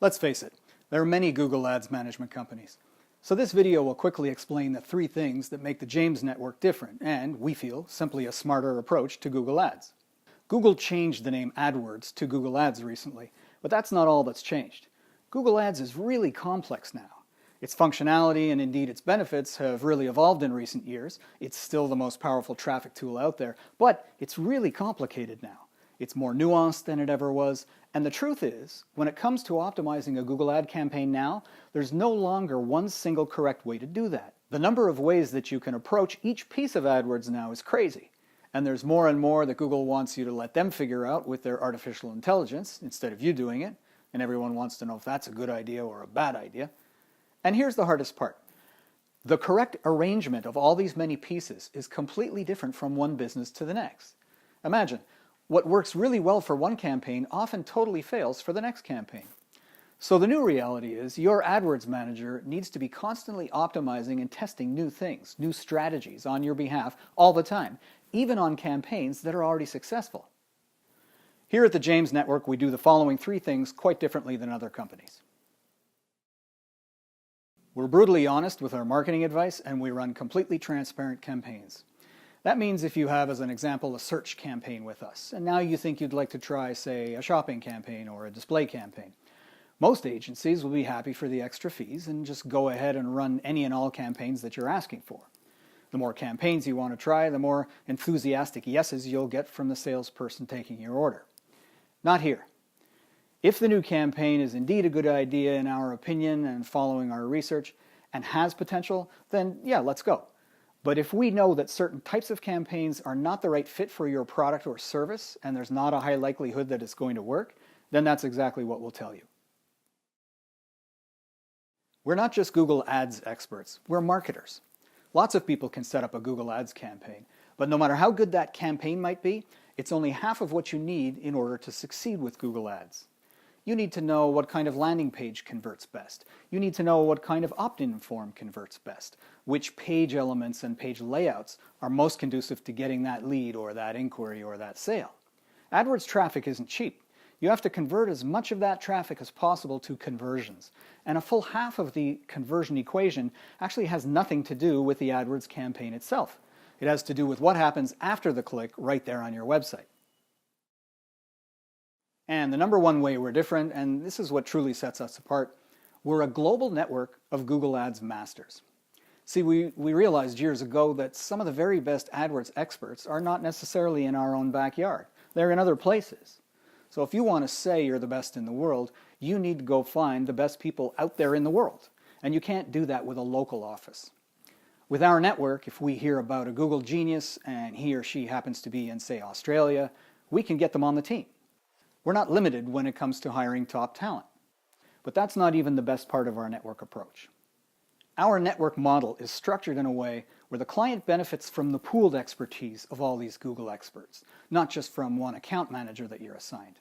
Let's face it, there are many Google Ads management companies. So this video will quickly explain the 3 things that make the James Network different and, we feel, simply a smarter approach to Google Ads. Google changed the name AdWords to Google Ads recently, but that's not all that's changed. Google Ads is really complex now. Its functionality and indeed its benefits have really evolved in recent years. It's still the most powerful traffic tool out there, but it's really complicated now. It's more nuanced than it ever was, and the truth is, when it comes to optimizing a Google ad campaign now, there's no longer one single correct way to do that. The number of ways that you can approach each piece of AdWords now is crazy, and there's more and more that Google wants you to let them figure out with their artificial intelligence instead of you doing it, and everyone wants to know if that's a good idea or a bad idea. And here's the hardest part. The correct arrangement of all these many pieces is completely different from one business to the next. Imagine, what works really well for one campaign often totally fails for the next campaign. So the new reality is your AdWords manager needs to be constantly optimizing and testing new things, new strategies on your behalf all the time, even on campaigns that are already successful. Here at the James Network, we do the following 3 things quite differently than other companies. We're brutally honest with our marketing advice, and we run completely transparent campaigns. That means if you have, as an example, a search campaign with us, and now you think you'd like to try, say, a shopping campaign or a display campaign, most agencies will be happy for the extra fees and just go ahead and run any and all campaigns that you're asking for. The more campaigns you want to try, the more enthusiastic yeses you'll get from the salesperson taking your order. Not here. If the new campaign is indeed a good idea in our opinion and following our research and has potential, then yeah, let's go. But if we know that certain types of campaigns are not the right fit for your product or service, and there's not a high likelihood that it's going to work, then that's exactly what we'll tell you. We're not just Google Ads experts, we're marketers. Lots of people can set up a Google Ads campaign, but no matter how good that campaign might be, it's only half of what you need in order to succeed with Google Ads. You need to know what kind of landing page converts best. You need to know what kind of opt-in form converts best. Which page elements and page layouts are most conducive to getting that lead or that inquiry or that sale. AdWords traffic isn't cheap. You have to convert as much of that traffic as possible to conversions. And a full half of the conversion equation actually has nothing to do with the AdWords campaign itself. It has to do with what happens after the click right there on your website. And the number one way we're different, and this is what truly sets us apart, we're a global network of Google Ads masters. See, we realized years ago that some of the very best AdWords experts are not necessarily in our own backyard. They're in other places. So if you want to say you're the best in the world, you need to go find the best people out there in the world. And you can't do that with a local office. With our network, if we hear about a Google genius and he or she happens to be in, say, Australia, we can get them on the team. We're not limited when it comes to hiring top talent. But that's not even the best part of our network approach. Our network model is structured in a way where the client benefits from the pooled expertise of all these Google experts, not just from one account manager that you're assigned.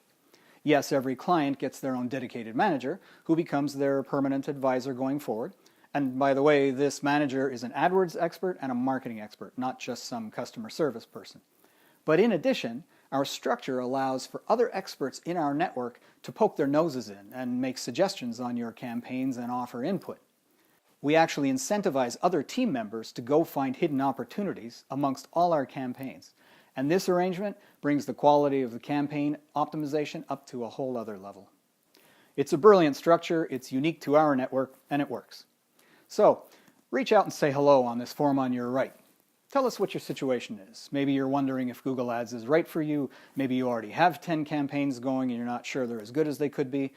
Yes, every client gets their own dedicated manager who becomes their permanent advisor going forward. And by the way, this manager is an AdWords expert and a marketing expert, not just some customer service person. But in addition, our structure allows for other experts in our network to poke their noses in and make suggestions on your campaigns and offer input. We actually incentivize other team members to go find hidden opportunities amongst all our campaigns. And this arrangement brings the quality of the campaign optimization up to a whole other level. It's a brilliant structure, it's unique to our network, and it works. So, reach out and say hello on this form on your right. Tell us what your situation is. Maybe you're wondering if Google Ads is right for you. Maybe you already have 10 campaigns going and you're not sure they're as good as they could be.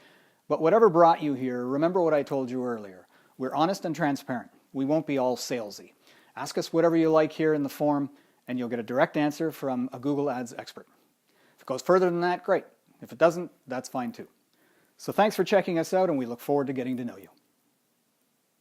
But whatever brought you here, remember what I told you earlier. We're honest and transparent. We won't be all salesy. Ask us whatever you like here in the form and you'll get a direct answer from a Google Ads expert. If it goes further than that, great. If it doesn't, that's fine too. So thanks for checking us out and we look forward to getting to know you.